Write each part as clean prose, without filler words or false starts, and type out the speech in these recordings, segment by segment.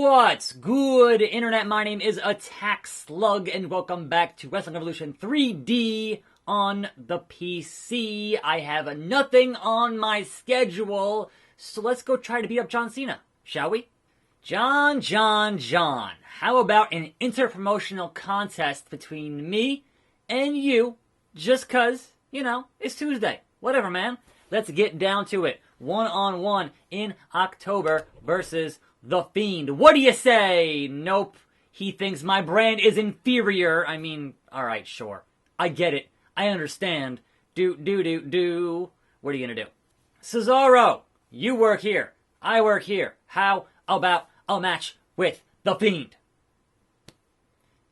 What's good, Internet? My name is attackslug, and welcome back to Wrestling Revolution 3D on the PC. I have nothing on my schedule, so let's go try to beat up John Cena, shall we? John. How about an interpromotional contest between me and you, just 'cause, you know, it's Tuesday. Whatever, man. Let's get down to it. One-on-one in October versus The Fiend. What do you say? Nope. He thinks my brand is inferior. I mean, alright, sure. I get it. I understand. What are you gonna do? Cesaro, you work here. I work here. How about a match with The Fiend?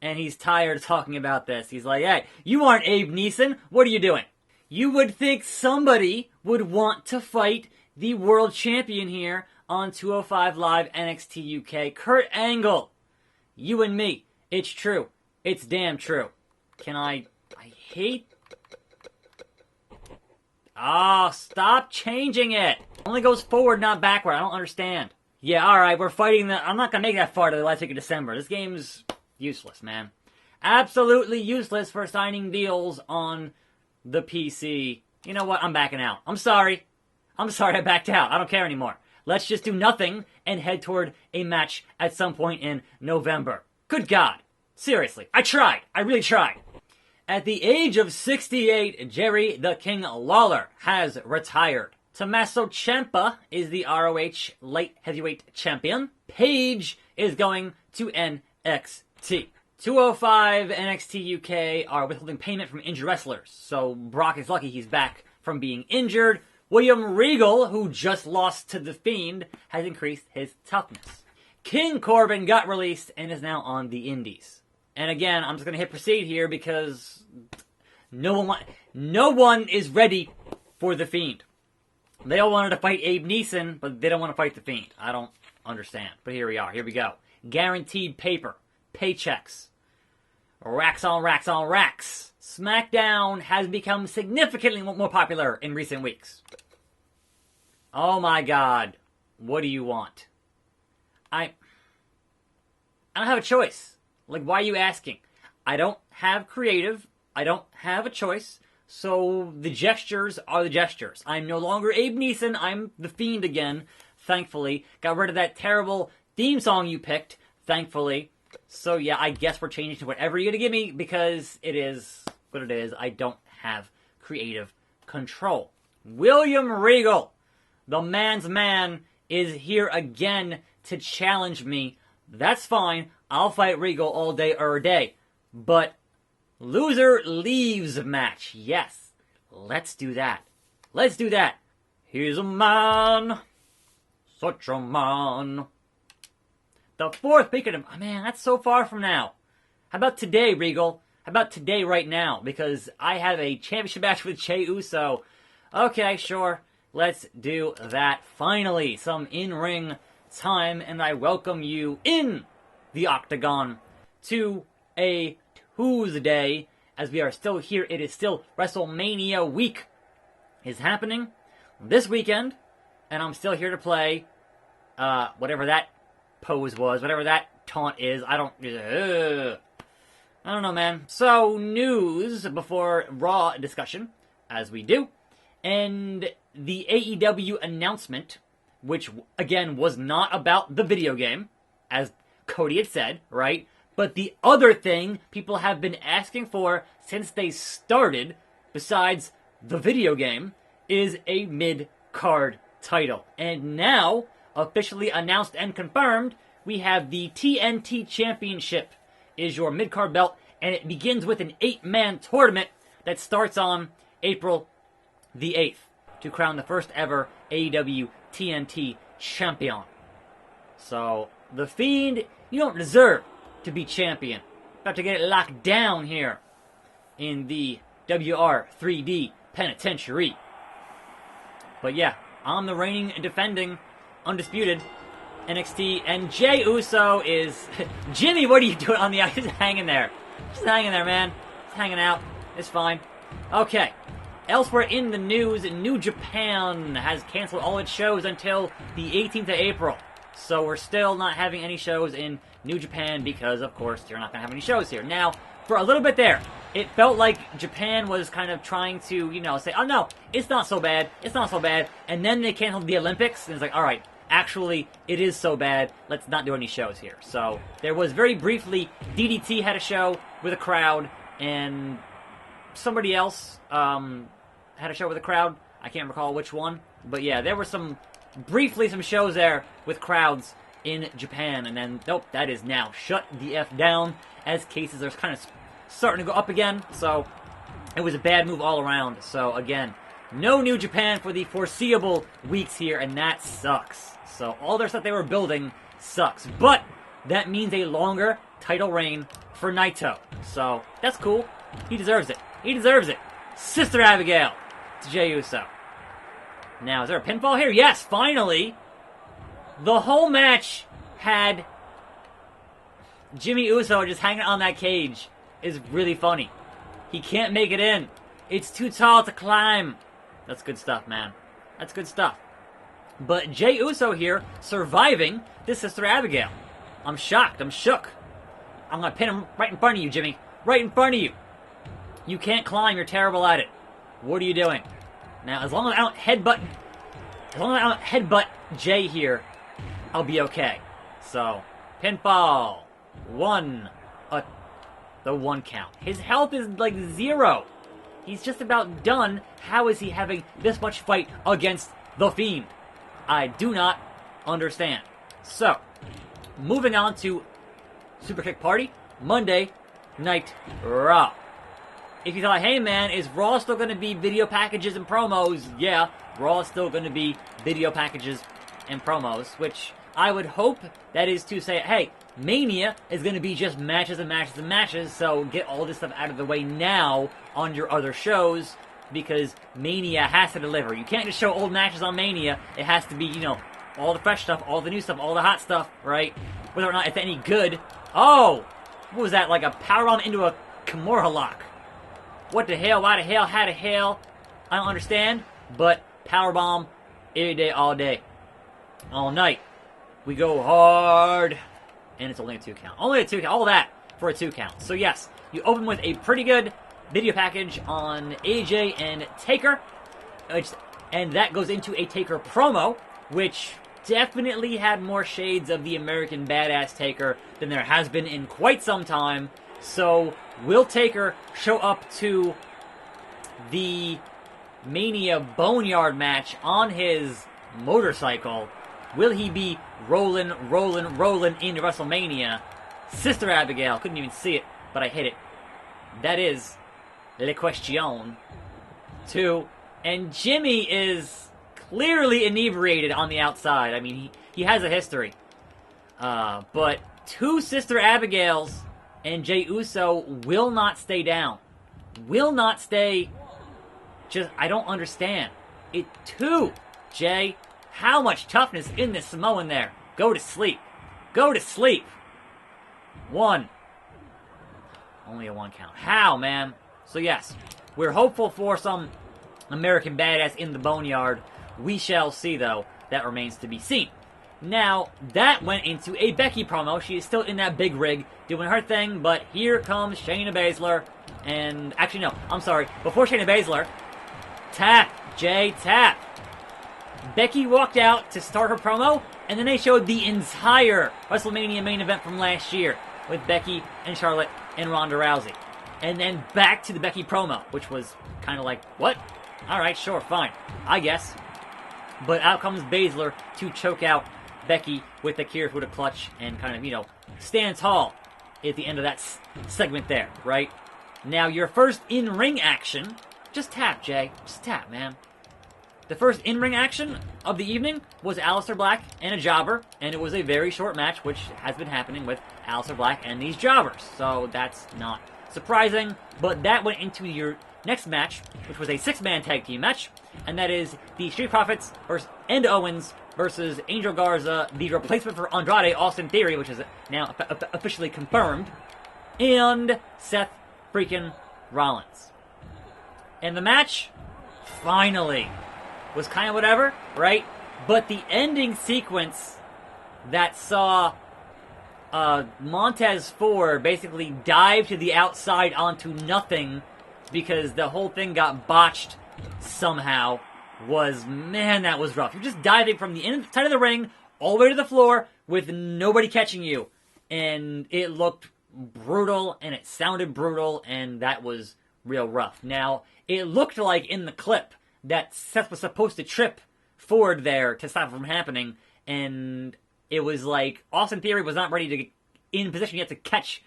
And he's tired of talking about this. He's like, hey, you aren't Abe Neeson. What are you doing? You would think somebody would want to fight the world champion here on 205 Live NXT UK. Kurt Angle. You and me. It's true. It's damn true. I hate... Oh, stop changing it. Only goes forward, not backward. I don't understand. Yeah, alright, we're fighting the... I'm not gonna make that far to the last week of December. This game's useless, man. Absolutely useless for signing deals on the PC. You know what? I'm backing out. I'm sorry I backed out. I don't care anymore. Let's just do nothing and head toward a match at some point in November. Good God. Seriously. I tried. I really tried. At the age of 68, Jerry the King Lawler has retired. Tommaso Ciampa is the ROH light heavyweight champion. Paige is going to NXT. 205 NXT UK are withholding payment from injured wrestlers, so Brock is lucky he's back from being injured. William Regal, who just lost to The Fiend, has increased his toughness. King Corbin got released and is now on the indies. And again, I'm just going to hit proceed here because no one is ready for The Fiend. They all wanted to fight Abe Neeson, but they don't want to fight The Fiend. I don't understand. But here we are. Here we go. Guaranteed paper. Paychecks. Racks on racks on racks. SmackDown has become significantly more popular in recent weeks. Oh my God. What do you want? I don't have a choice. Like, why are you asking? I don't have creative. I don't have a choice. So the gestures are the gestures. I'm no longer Abe Neeson. I'm The Fiend again, thankfully. Got rid of that terrible theme song you picked, thankfully. So yeah, I guess we're changing to whatever you're gonna give me because it is what it is. I don't have creative control. William Regal, the man's man, is here again to challenge me. That's fine. I'll fight Regal all day or day. But loser leaves match. Yes, let's do that. Let's do that. He's a man, such a man. The fourth week of... Oh, man, that's so far from now. How about today, Regal? How about today right now? Because I have a championship match with Jey Uso. Okay, sure. Let's do that. Finally, some in-ring time, and I welcome you in the Octagon to a Tuesday. As we are still here, it is still WrestleMania week is happening this weekend, and I'm still here to play whatever that pose was, whatever that taunt is. I don't know, man. So, news before Raw discussion, as we do, and the AEW announcement, which, again, was not about the video game, as Cody had said, right? But the other thing people have been asking for since they started, besides the video game, is a mid-card title. And now, officially announced and confirmed, we have the TNT Championship is your mid-card belt, and it begins with an 8-man tournament that starts on April the 8th to crown the first ever AEW TNT champion. So, The Fiend, you don't deserve to be champion. About to get it locked down here in the WR3D penitentiary. But yeah, I'm the reigning and defending undisputed NXT, and Jey Uso is... Jimmy, what are you doing on the... He's hanging there. Just hanging there, man. Just hanging out. It's fine. Okay. Elsewhere in the news, New Japan has canceled all its shows until the 18th of April. So we're still not having any shows in New Japan because, of course, you're not going to have any shows here. Now, for a little bit there, it felt like Japan was kind of trying to, say, oh no, it's not so bad, it's not so bad. And then they canceled the Olympics, and it's like, alright, actually, it is so bad, let's not do any shows here. So, there was very briefly, DDT had a show with a crowd, and somebody else had a show with a crowd. I can't recall which one. But yeah, there were briefly some shows there with crowds in Japan. And then, nope, that is now shut the F down as cases are kind of starting to go up again. So, it was a bad move all around. So, again, no New Japan for the foreseeable weeks here, and that sucks. So, all their stuff they were building sucks. But, that means a longer title reign for Naito. So, that's cool. He deserves it. He deserves it. Sister Abigail to Jey Uso. Now, is there a pinfall here? Yes, finally. The whole match had Jimmy Uso just hanging on that cage is really funny. He can't make it in. It's too tall to climb. That's good stuff, man. That's good stuff. But Jey Uso here surviving this Sister Abigail. I'm shocked. I'm shook. I'm going to pin him right in front of you, Jimmy. Right in front of you. You can't climb. You're terrible at it. What are you doing? Now, as long as I don't headbutt Jay here, I'll be okay. So, pinfall. The 1 count. His health is like 0. He's just about done. How is he having this much fight against The Fiend? I do not understand. So, moving on to Superkick Party, Monday Night Raw. If you thought, hey man, is Raw still going to be video packages and promos? Yeah, Raw is still going to be video packages and promos, which I would hope that is to say, hey, Mania is going to be just matches and matches and matches, so get all this stuff out of the way now on your other shows, because Mania has to deliver. You can't just show old matches on Mania. It has to be, all the fresh stuff, all the new stuff, all the hot stuff, right? Whether or not it's any good. Oh! What was that, like a powerbomb into a Kimura lock? What the hell? Why the hell? How the hell? I don't understand. But powerbomb every day, all day, all night. We go hard, and it's only a 2 count. Only a 2 count. All that for a 2 count. So yes, you open with a pretty good video package on AJ and Taker, and that goes into a Taker promo, which definitely had more shades of the American Badass Taker than there has been in quite some time. So, will Taker show up to the Mania Boneyard match on his motorcycle? Will he be rolling into WrestleMania? Sister Abigail, couldn't even see it, but I hit it. That is Le Question 2. And Jimmy is clearly inebriated on the outside. I mean, he has a history. But 2 Sister Abigails and Jey Uso will not stay down. Will not stay. I don't understand. 2, Jay. How much toughness in this Samoan there? Go to sleep. Go to sleep. 1. Only a 1 count. How, man? So yes, we're hopeful for some American Badass in the Boneyard. We shall see, though. That remains to be seen. Now, that went into a Becky promo. She is still in that big rig, doing her thing, but here comes Shayna Baszler. And, actually, no, I'm sorry. Before Shayna Baszler, tap, Jay, tap. Becky walked out to start her promo, and then they showed the entire WrestleMania main event from last year with Becky and Charlotte and Ronda Rousey. And then back to the Becky promo, which was kind of like, what? Alright, sure, fine. I guess. But out comes Baszler to choke out Becky with the Kira Fuda clutch and kind of, stand tall at the end of that segment there, right? Now, your first in-ring action, just tap, Jay. Just tap, man. The first in-ring action of the evening was Aleister Black and a jobber, and it was a very short match, which has been happening with Aleister Black and these jobbers. So that's not surprising, but that went into your next match, which was a 6-man tag team match, and that is the Street Profits and Owens versus Angel Garza, the replacement for Andrade, Austin Theory, which is now officially confirmed, and Seth freaking Rollins. And the match, finally, was kind of whatever, right? But the ending sequence that saw Montez Ford basically dive to the outside onto nothing because the whole thing got botched somehow man, that was rough. You're just diving from the inside of the ring all the way to the floor with nobody catching you. And it looked brutal, and it sounded brutal, and that was real rough. Now, it looked like in the clip that Seth was supposed to trip Ford there to stop it from happening, and it was like Austin Theory was not ready to get in position yet to catch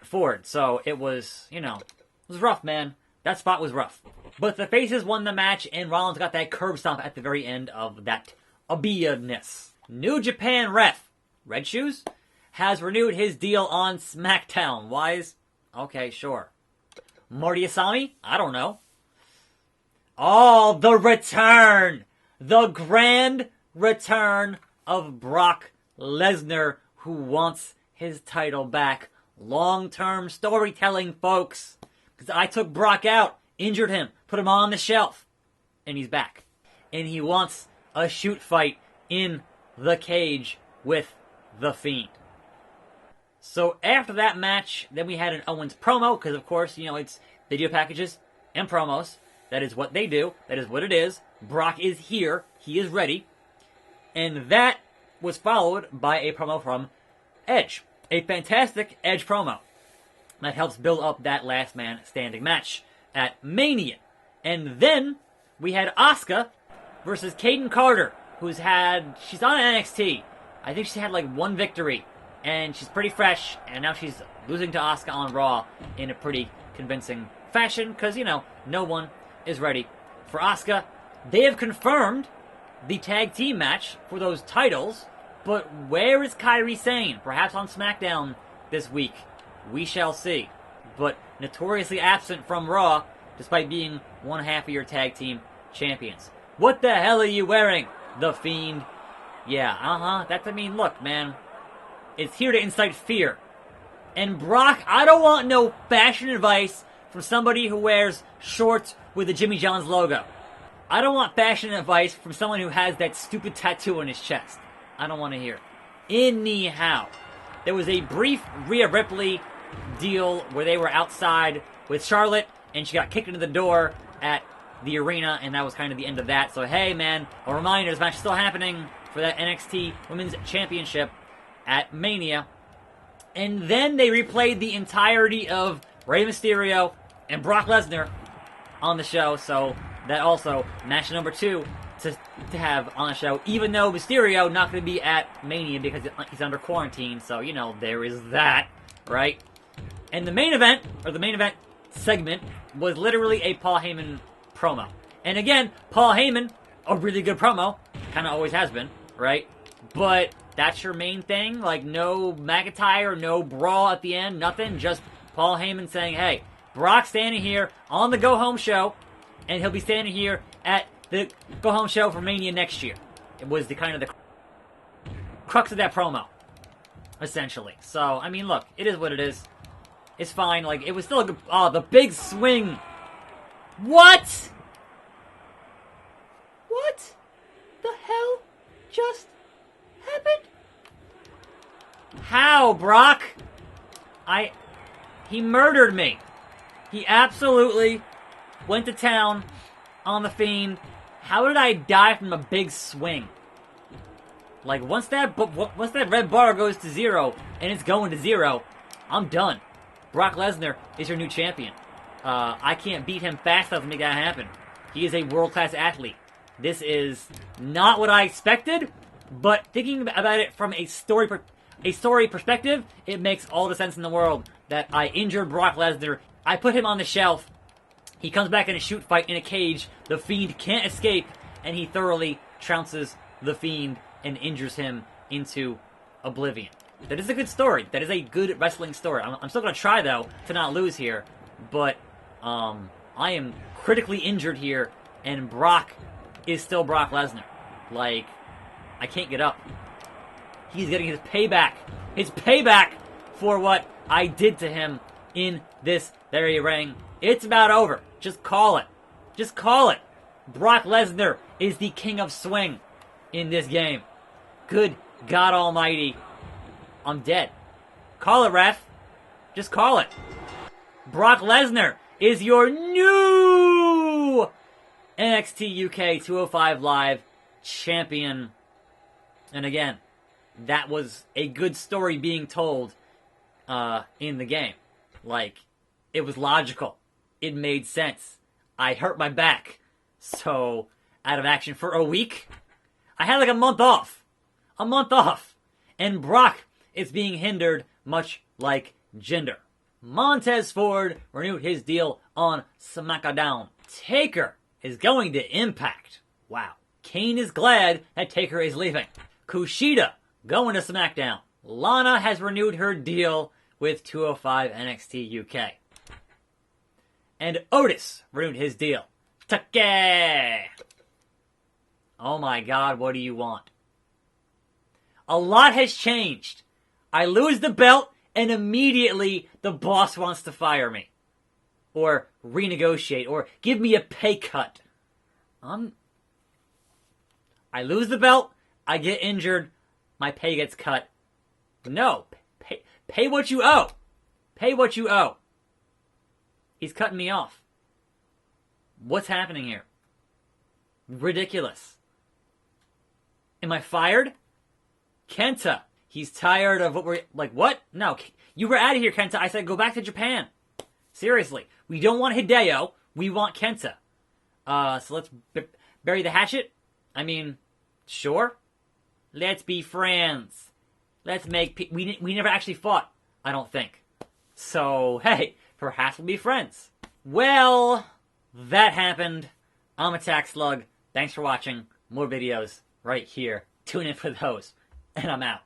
Ford. So it was, it was rough, man. That spot was rough. But the faces won the match, and Rollins got that curb stomp at the very end of that Abia-ness. New Japan ref, Red Shoes, has renewed his deal on SmackDown. Wise? Okay, sure. Marty Asami? I don't know. Oh, the return! The grand return of Brock Lesnar, who wants his title back. Long-term storytelling, folks. Because I took Brock out, injured him, put him on the shelf, and he's back. And he wants a shoot fight in the cage with The Fiend. So after that match, then we had an Owens promo, because of course, it's video packages and promos. That is what they do. That is what it is. Brock is here. He is ready. And that was followed by a promo from Edge. A fantastic Edge promo that helps build up that last man standing match at Mania. And then we had Asuka versus Kaden Carter, she's on NXT. I think she's had like one victory, and she's pretty fresh, and now she's losing to Asuka on Raw in a pretty convincing fashion, because, no one is ready for Asuka. They have confirmed the tag team match for those titles, but where is Kairi Sane? Perhaps on SmackDown this week. We shall see. But notoriously absent from Raw, despite being one half of your tag team champions. What the hell are you wearing? The Fiend. Yeah, look, man. It's here to incite fear. And Brock, I don't want no fashion advice from somebody who wears shorts with the Jimmy John's logo. I don't want fashion advice from someone who has that stupid tattoo on his chest. I don't want to hear it. Anyhow, there was a brief Rhea Ripley deal where they were outside with Charlotte, and she got kicked into the door at the arena, and that was kind of the end of that. So hey, man, a reminder, this match is still happening for that NXT Women's Championship at Mania. And then they replayed the entirety of Rey Mysterio and Brock Lesnar on the show, so that also match number 2 to have on the show, even though Mysterio not going to be at Mania because he's under quarantine, so, there is that, right? And the main event segment, was literally a Paul Heyman promo. And again, Paul Heyman, a really good promo, kind of always has been, right? But that's your main thing, like no McIntyre, no brawl at the end, nothing, just Paul Heyman saying, hey, Brock's standing here on the Go Home show, and he'll be standing here at the Go Home show for Mania next year. It was the crux of that promo, essentially. So, look, it is what it is. It's fine. Like, it was still a good... Oh, the big swing. What? What the hell just happened? How, Brock? He murdered me. He absolutely went to town on the Fiend. How did I die from a big swing? Like, once that red bar goes to 0, and it's going to 0, I'm done. Brock Lesnar is your new champion. I can't beat him fast enough to make that happen. He is a world-class athlete. This is not what I expected, but thinking about it from a story perspective, it makes all the sense in the world that I injured Brock Lesnar. I put him on the shelf. He comes back in a shoot fight in a cage. The Fiend can't escape, and he thoroughly trounces the Fiend and injures him into oblivion. That is a good story. That is a good wrestling story. I'm still going to try, though, to not lose here. But I am critically injured here, and Brock is still Brock Lesnar. Like, I can't get up. He's getting his payback. His payback for what I did to him in this very ring. It's about over. Just call it. Just call it. Brock Lesnar is the king of swing in this game. Good God almighty. I'm dead. Call it, ref. Just call it. Brock Lesnar is your new NXT UK 205 Live champion. And again, that was a good story being told in the game. Like, it was logical. It made sense. I hurt my back. So, out of action for a week. I had like a month off. A month off. And Brock is being hindered much like Jinder. Montez Ford renewed his deal on SmackDown. Taker is going to Impact. Wow. Kane is glad that Taker is leaving. Kushida going to SmackDown. Lana has renewed her deal with 205 NXT UK. And Otis renewed his deal. Take! Oh my god, what do you want? A lot has changed. I lose the belt, and immediately the boss wants to fire me. Or renegotiate, or give me a pay cut. I lose the belt, I get injured, my pay gets cut. No, pay what you owe. Pay what you owe. He's cutting me off. What's happening here? Ridiculous. Am I fired? Kenta. He's tired of what we're... Like, what? No, you were out of here, Kenta. I said go back to Japan. Seriously. We don't want Hideo. We want Kenta. So let's bury the hatchet? I mean, sure. Let's be friends. Let's make... We never actually fought, I don't think. So, hey, perhaps we'll be friends. Well, that happened. I'm attackslug. Thanks for watching. More videos right here. Tune in for those. And I'm out.